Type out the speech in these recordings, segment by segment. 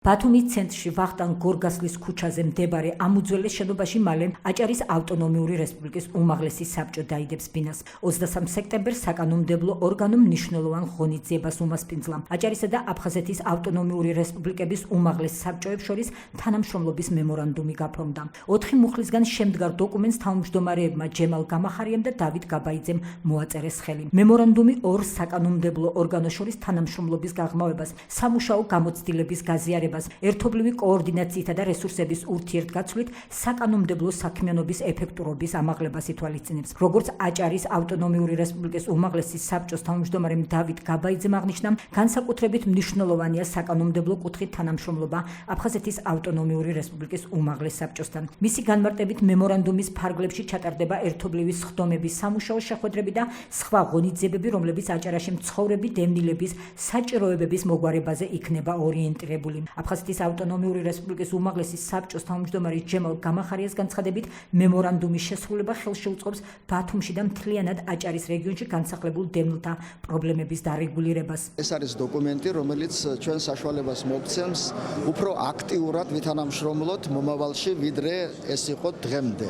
ბათუმის ცენტრში ვახტანგ გორგასლის ქუჩაზე მდებარე ამუძველეს შენობაში მალე აჭარის ავტონომიური რესპუბლიკის უმაღლესი საბჭო დაიდებს ბინას. 23 სექტემბერს საკანონმდებლო ორგანომ მნიშვნელოვან ღონისძიებას უმასპინძლა. აჭარისა და აფხაზეთის ავტონომიური რესპუბლიკების უმაღლეს საბჭოებს შორის თანამშრომლობის მემორანდუმი გაფორმდა. 4 მუხლისგან შემდგარ დოკუმენტს თავმჯდომარეებმა ჯემალ გამახარიამ და დავით გაბაიძემ მოაწერეს ხელი. მემორანდუმი ორ საკანონმდებლო ორგანოს შორის თანამშრომლობის გაღრმავებას, სამუშაო გამოცდილების გაზიარებას, ერთობლივი კოორდინაციითა და რესურსების ურთიერთგაცვლით საკანონმდებლო საქმიანობის ეფექტურობის ამაღლებას ითვალისწინებს. როგორც აჭარის ავტონომიური რესპუბლიკის უმაღლესი საბჭოს თავმჯდომარემ დავით გაბაიძემ აღნიშნა, განსაკუთრებით მნიშვნელოვანია საკანონმდებლო კუთხით თანამშრომლობა აფხაზეთის ავტონომიური რესპუბლიკის უმაღლეს საბჭოსთან. მისი განმარტებით მემორანდუმის ფარგლებში ჩატარდება ერთობლივი სხდომების, სამუშაო შეხვედრები და სხვა ღონისძიებები, რომლებიც აჭარაში მცხოვრები დევნილების საჭიროებების მოგვარებაზე იქნება ორიენტირებული. აფხაზეთის ავტონომიური რესპუბლიკის უმაღლესი საბჭოს თავმჯდომარე ჯემალ გამახარიას განცხადებით, მემორანდუმის შესრულება ხელს შეუწყობს ბათუმში და მთლიანად აჭარის რეგიონში განსახლებულ დევნილთა პრობლემების დარეგულირებას. ეს არის დოკუმენტი, რომელიც ჩვენ საშუალებას მოგცემს უფრო აქტიურად ვითანამშრომლოთ მომავალში, ვიდრე ეს იყო დღემდე.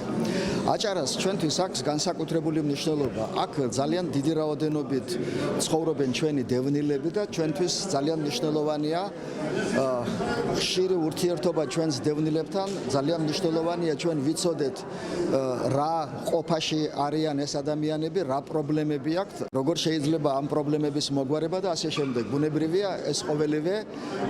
აჭარას ჩვენთვის აქვს განსაკუთრებული მნიშვნელობა. აქ ძალიან დიდი რაოდენობით ცხოვრობენ ჩვენი დევნილები და ჩვენთვის ძალიან მნიშვნელოვანია ხშირი ურთიერთობა ჩვენს დევნილებთან. ძალიან მნიშვნელოვანია ჩვენ ვიცოდეთ რა ყოფაში არიან ეს ადამიანები, რა პრობლემები აქვთ, როგორ შეიძლება ამ პრობლემების მოგვარება და ასე შემდეგ. ბუნებრივია ეს ყოველივე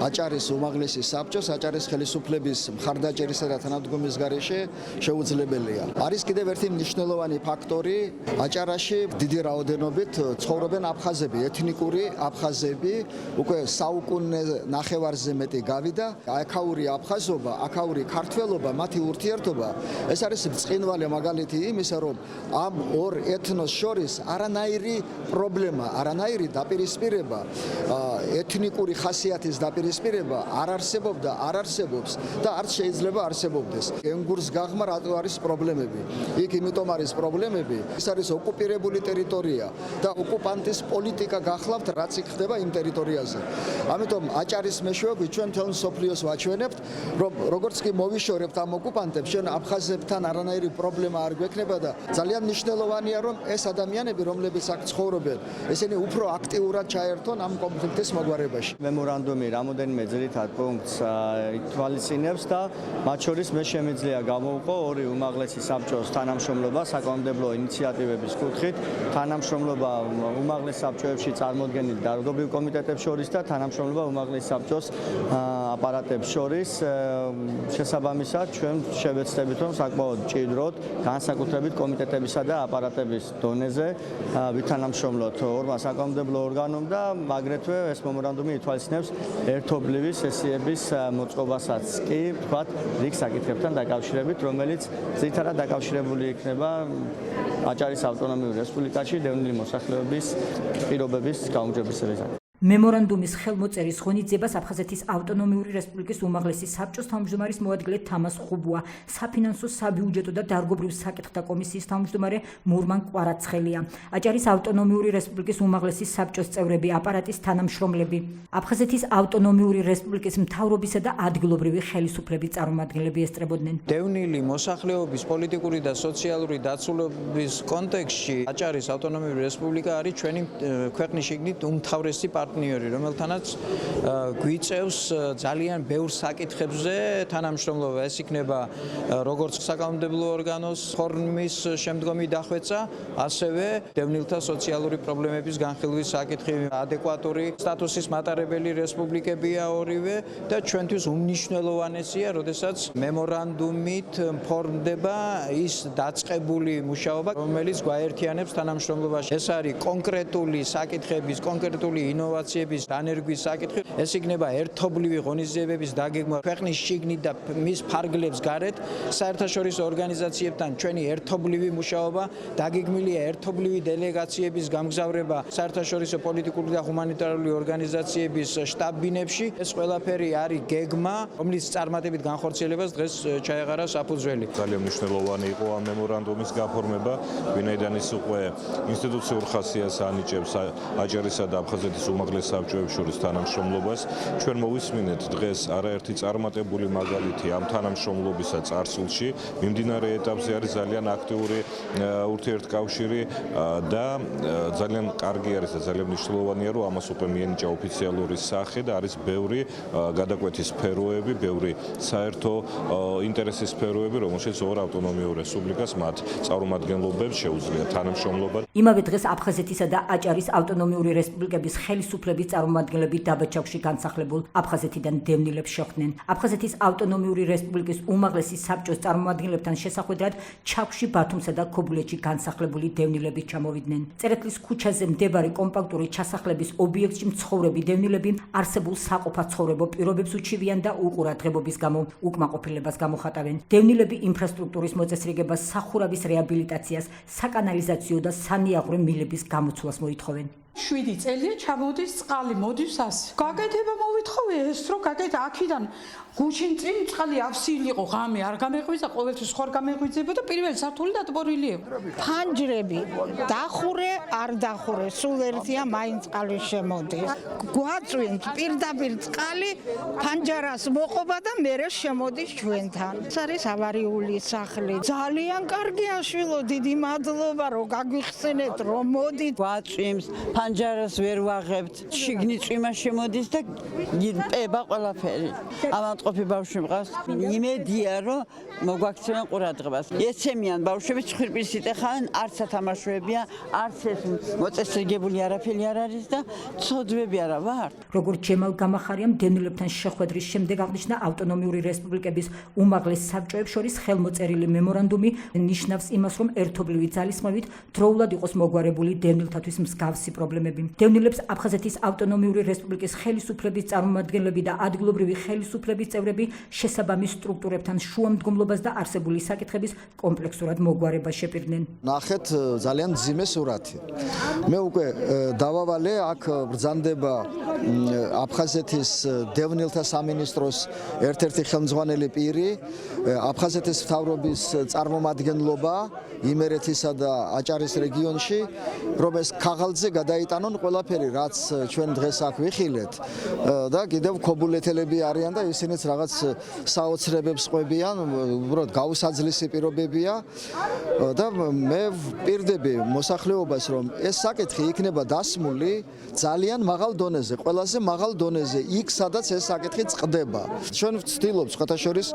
აჭარის უმაღლესი საბჭოს, აჭარის ხელისუფლების მხარდაჭერისა და თანადგომის გარეშე შეუძლებელია. არის კიდევ ერთი მნიშვნელოვანი ფაქტორი, აჭარაში დიდი რაოდენობით ცხოვრობენ აფხაზები, ეთნიკური აფხაზები, უკვე საუკუნე ნახევარზე მეტი გავიდა. აქაური აფხაზობა, აქაური ქართველობა, მათი ურთიერთობა, ეს არის ბრწყინვალე მაგალითი იმისა, რომ ამ ორ ეთნოს შორის არანაირი პრობლემა, არანაირი დაპირისპირება, ეთნიკური ხასიათის დაპირისპირება არ არსებობდა, არ არსებობს და არც შეიძლება არსებობდეს. ენგურს გაღმა რატო არის პრობლემები? იქ იმიტომ არის პრობლემები, ეს არის ოკუპირებული ტერიტორია და ოკუპანტის პოლიტიკა გახლავთ, რაც იქ ხდება იმ ტერიტორიაზე. ამიტომ აჭარის მეშვეობით ჩვენ თელ მსოფლიოს ვაჩვენებთ, რომ როგორც კი მოვიშორებთ ამ ოკუპანტებს, ჩვენ აფხაზებთან არანაირი პრობლემა არ გვექნება და ძალიან მნიშვნელოვანია, რომ ეს ადამიანები, რომლებიც აქ ცხოვრობენ, ესენი უფრო აქტიურად ჩაერთონ ამ კონფლიქტის მოგვარებაში. მემორანდუმი რამოდენიმე ძირითად პუნქტს ითვალისწინებს და მათ შორის მე შემიძლია გამოვყო ორი უმაღლესი საბჭოს თანამშრომლობა საკანონმდებლო ინიციატივების კუთხით, თანამშრომლობა უმაღლეს საბჭოებში წარმოდგენილ დარგობრივ კომიტეტებს შორის და თანამშრომლობა უმაღლეს საბჭოს აპარატებს შორის. შესაბამისად, ჩვენ შევეცდებით, რომ საკმაოდ მჭიდროდ, განსაკუთრებით კომიტეტებისა და აპარატების დონეზე ვითანამშრომლოთ ორმა საკანონმდებლო ორგანომ და აგრეთვე ეს მემორანდუმი ითვალისწინებს ერთობლივი სესიების მოწყობასაც კი, ვთქვათ, რიგ საკითხებთან დაკავშირებით, რომელიც ძირითადად დაკავშირებული იქნება აჭარის ავტონომიურ რესპუბლიკაში დევნილი მოსახლეობის პირობების გაუმჯობესებასთან. მემორანდუმის ხელმოწერის ღონისძიებას აფხაზეთის ავტონომიური რესპუბლიკის უმაღლესი საბჭოს თავმჯდომარის მოადგილე თამას ხუბუა, საფინანსო, საბიუჯეტო და დარგობრივ საკითხთა კომისიის თავმჯდომარე მურმან კვარაცხელია, აჭარის ავტონომიური რესპუბლიკის უმაღლესი საბჭოს წევრები, აპარატის თანამშრომლები, აფხაზეთის ავტონომიური რესპუბლიკის მთავრობისა და ადგილობრივი ხელისუფლების წარმომადგენლები ესწრებოდნენ. დევნილი მოსახლეობის პოლიტიკური და სოციალური დაცულობის კონტექსტში აჭარის ავტონომიური რესპუბლიკა არის ჩვენი ქვეყნის შიგნით უმთავრესი პარტნიორი, რომელთანაც გვიწევს ძალიან ბევრ საკითხებზე თანამშრომლობა. ეს იქნება როგორც საკანონმდებლო ორგანოს ფორმის შემდგომი დახვეწა, ასევე დევნილთა სოციალური პრობლემების განხილვის საკითხი. ადეკვატური სტატუსის მატარებელი რესპუბლიკებია ორივე და ჩვენთვის უმნიშვნელოვანესია, როდესაც მემორანდუმით ფორმდება ის დაწყებული მუშაობა, რომელიც გვაერთიანებს თანამშრომლობაში. ეს არის კონკრეტული საკითხების, კონკრეტული ინოვაციების დანერგვის საკითხი. ეს იქნება ერთობლივი ღონისძიებების დაგეგმვა ქვეყნის შიგნით და მის ფარგლებს გარეთ, საერთაშორისო ორგანიზაციებთან ჩვენი ერთობლივი მუშაობა, დაგეგმილია ერთობლივი დელეგაციების გამგზავრება საერთაშორისო პოლიტიკური და ჰუმანიტარული ორგანიზაციების შტაბ-ბინებში. ეს ყველაფერი არის გეგმა, რომლის წარმატებით განხორციელებას დღეს ჩაეყარა საფუძველი. ძალიან მნიშვნელოვანი იყო ამ მემორანდუმის გაფორმება, ვინაიდან ის უკვე ინსტიტუციურ ხასიათს ანიჭებს აჭარისა და აფხაზეთის უმაღლეს უმაღლეს საბჭოებს შორის თანამშრომლობას. ჩვენ მოვისმინეთ დღეს არაერთი წარმატებული მაგალითი ამ თანამშრომლობისა წარსულში. მიმდინარე ეტაპზე არის ძალიან აქტიური ურთიერთკავშირი და ძალიან კარგი არის და ძალიან მნიშვნელოვანია, რომ ამას უკვე მიენიჭა ოფიციალური სახე და არის ბევრი გადაკვეთის სფეროები, ბევრი საერთო ინტერესის სფეროები, რომელშიც ორ ავტონომიურ რესპუბლიკას მათ წარმომადგენლობებს შეუძლია თანამშრომლობა. იმავე დღეს აფხაზეთისა და აჭარის ავტონომიური რესპუბლიკების ხელისუფლების წარმომადგენლები დაბაჩაკში განსახლებულ აფხაზეთიდან დევნილებს შეხვდნენ. აფხაზეთის ავტონომიური რესპუბლიკის უმაღლესი საბჭოს წარმომადგენლებთან შესახვედრად ჩაქვში, ბათუმსა და ქობულეთში განსახლებული დევნილები ჩამოვიდნენ. წერეთლის ქუჩაზე მდებარე კომპაქტური ჩასახლების ობიექტში მცხოვრები დევნილები არსებულ საყოფაცხოვრებო პირობებს უჩივიან და უყურადღებობის გამო უკმაყოფილებას გამოხატავენ. დევნილები ინფრასტრუქტურის მოწესრიგებას, სახურავის რეაბილიტაციას, საკანალიზაციო და სანიაღვრე მილების გამოცვლას მოითხოვენ. 7 წელია ჩამოდის წყალი, მოდის ასე. გაკეთება მოვითხოვე ეს რო გაკეთე აქიდან გუშინ წინ წყალი ავსილიყო, ღამე არ გამეღვიძა, ყოველთვის ხარ გამეღვიძებოდა, პირველი სართული დატბორილი იყო. ფანჯრები დახურე, არ დახურე, სულ ერთია მაინც წყალი შემოდის. გვაწვენ პირდაპირ წყალი, ფანჯარას მოყობა და მერე შემოდის ჩვენთან. ეს არის ავარიული სახლი. ძალიან კარგია შვილო, დიდი მადლობა რომ გაგვიხსენეთ, რომ მოდით. გვაწვიმს, ფანჯარას ვერ ვაღებთ, შიგნით წვიმა შემოდის და პება ყველაფერი. ავანტყოფი ბავშვი მყავს. იმედია რომ მოგვაქცევენ ყურადღებას. ეცემიან ბავშვები ცხვირპირს იტეხავენ, არც ათამაშოებია, არც ეს მოწესრიგებული არაფერი არ არის და ცოდვები არა ვარ. როგორც ჯემალ გამახარიამ დევნილებთან შეხვედრის შემდეგ აღნიშნა ავტონომიური რესპუბლიკების უმაღლეს საბჭოებს შორის ხელმოწერილი მემორანდუმი ნიშნავს იმას, რომ ერთობლივი ძალისხმევით დროულად იყოს მოგვარებული დევნილთათვის მსგავსი პრობლემები. დევნილებს აფხაზეთის ავტონომიური რესპუბლიკის ხელისუფლების წარმომადგენლები და ადგილობრივი ხელისუფლების წევრები შესაბამის სტრუქტურებთან შუამდგომლობას და არსებული საკითხების კომპლექსურად მოგვარებას შეპირდნენ. ნახეთ ძალიან ძიმე სურათი. მე უკვე დავავალე აქ ბრძანდება აფხაზეთის დევნილთა სამინისტროს ერთ-ერთი ხელმძღვანელი პირი, აფხაზეთის მთავრობის წარმომადგენლობა იმერეთისა და აჭარის რეგიონში, რომ ეს ქაღალდზე გადაიტანონ ყველაფერი, რაც ჩვენ დღეს აქ ვიხილეთ და კიდევ ქობულეთელები არიან და ისინიც რაღაც საოცრებებს ყვებიან, უბრალოდ გაუსაძლისი პირობებია და მე ვპირდები მოსახლეობას, რომ ეს საკითხი იქნება დასმული ძალიან მაღალ დონეზე, ყველაზე მაღალ დონეზე, იქ სადაც ეს საკითხი წყდება. ჩვენ ვცდილობთ სხვათაშორის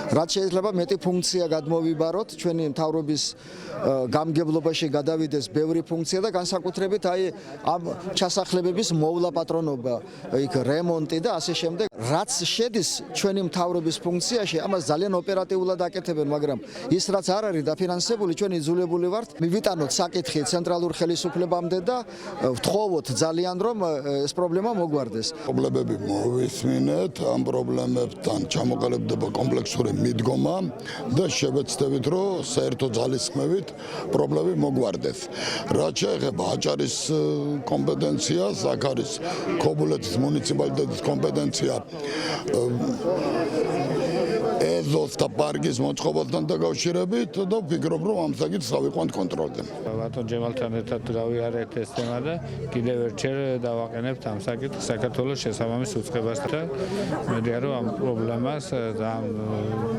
რაც შეიძლება მეტი ფუნქცია გადმოვიბაროთ, ჩვენი მთავრობის გამგებლობაში გადავიდეს ბევრი ფუნქცია და განსაკუთრებით აი ამ ჩასახლებების მოვლა პატრონობა, იქ რემონტი და ასე შემდეგ. რაც შედის ჩვენი მთავრობის ფუნქციაში, ამას ძალიან ოპერატიულად აკეთებენ, მაგრამ ის რაც არ არის დაფინანსებული, ჩვენ იძულებული ვართ მივიტანოთ საკითხი ცენტრალურ ხელისუფლებამდე და ვთხოვოთ ძალიან, რომ ეს პრობლემა მოგვარდეს. პრობლემები მოვისმინეთ, ამ პრობლემებთან ჩამოყალიბდება კომპლექსური მიდგომა და შევეცდებით, რომ საერთო ძალისხმევით პრობლემები მოგვარდეს. რაც შეეხება აჭარის კომპეტენციას, აქ არის ქობულეთის მუნიციპალიტეტის კომპეტენცია ეზოს და პარკის მოწყობასთან დაკავშირებით და ვფიქრობ, რომ ამ საკითხს ავიყვანთ კონტროლზე. ბატონ ჯემალთან ერთად გავიარეთ ეს თემა და კიდევ ერთხელ დავაყენებთ ამ საკითხს საქართველოს შესაბამის უწყებასთან. მედია რომ ამ პრობლემას და ამ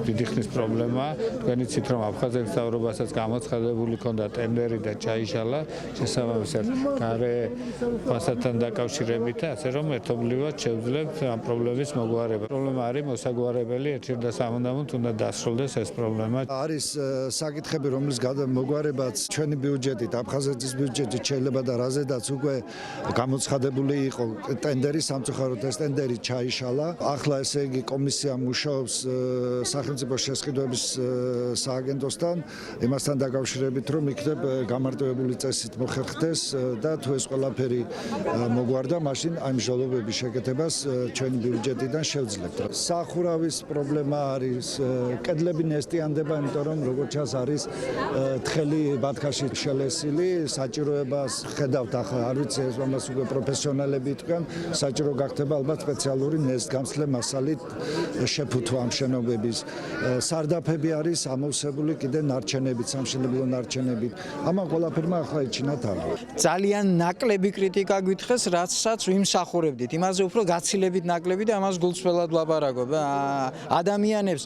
დიდი ხნის პრობლემა, თქვენ იცით რომ აფხაზეთის მთავრობასაც გამოცხადებული ჰქონდა ტენდერი და ჩაიშალა შესაბამის გარე ფასადთან დაკავშირებით, ასე რომ ერთობლივად შევძლებთ ამ პრობლემის მოგვარება. პრობლემა არის მოსაგვარებელი, ერთ და სამუდამოდ უნდა დასრულდეს ეს პრობლემა. არის საკითხები, რომლის მოგვარებაც ჩვენი ბიუჯეტით, აფხაზეთის ბიუჯეტით შეიძლება და რაზედაც უკვე გამოცხადებული იყო ტენდერი, სამწუხაროდ ეს ტენდერი ჩაიშალა. ახლა ესე იგი კომისია მუშაობს სახელმწიფო შესყიდვების სააგენტოსთან, იმასთან დაკავშირებით, რომ იქნებ გამარტივებული წესით მოხერხდეს და თუ ეს ყველაფერი მოგვარდა, მაშინ ამ მსჯელობების შეკეთებას ჩვენი ბიუჯეტიდან შევძლებთ. სახურავის პრობლემა არის კედლები ნესტიანდება, იმიტომ რომ როგორც ჩანს არის თხელი ბათქაში შელესილი, საჭიროებას ხედავთ ახლა არ ვიცი ეს ამას უკვე პროფესიონალები თქვენ, საჭირო გახდება ალბათ სპეციალური ნესტგამსლე მასალით შეფუთვა ამ შენობების. სარდაფები არის ამოვსებული კიდე ნარჩენებით, სამშენებლო ნარჩენებით. ამან ყველაფერმა ახლა იჩინა თავი. ძალიან ნაკლები კრიტიკა გვითხრეს, რაცაც ვიმსახურებდით. იმაზე უფრო გაცილებით ნაკლები და ამას გულწრფელად ვლაპარაკობ. ადამიანებს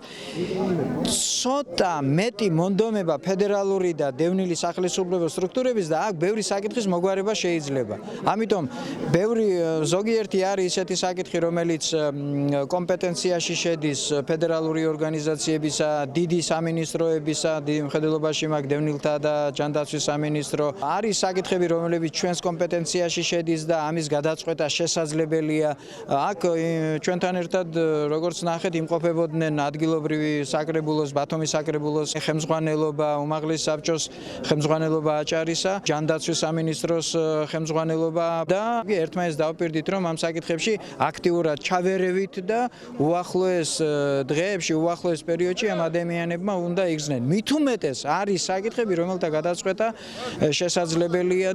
ცოტა მეტი მონდომება ფედერალური და დევნილი სახელმწიფო სტრუქტურების და აქ ბევრი საკითხის მოგვარება შეიძლება. ამიტომ ბევრი ზოგიერთი არის ისეთი საკითხი, რომელიც კომპეტენციაში შედის ფედერალური ორგანიზაციებისა, დიდი სამინისტროებისა, დიდი მხედველობაში მაგ დევნილთა და ჯანდაცვის სამინისტრო. არის საკითხები, რომლებიც ჩვენს კომპეტენციაში შედის და ამის გადაწყვეტა შესაძლებელია. აქ ჩვენთან ერთად როგორც ნახეთ, იმყოფებოდნენ ადგილობრივი საკრებულოს, ბათუმის საკრებულოს ხელმძღვანელობა, უმაღლეს საბჭოს ხელმძღვანელობა აჭარისა, ჯანდაცვის სამინისტროს ხელმძღვანელობა და ერთმანეთს დავპირდით, რომ ამ საკითხებში აქტიურად ჩავერევით და უახლოეს დღეებში, უახლოეს პერიოდში ამ ადამიანებმა უნდა იგრძნენ. მით უმეტეს არის საკითხები, რომელთა გადაწყვეტა შესაძლებელია.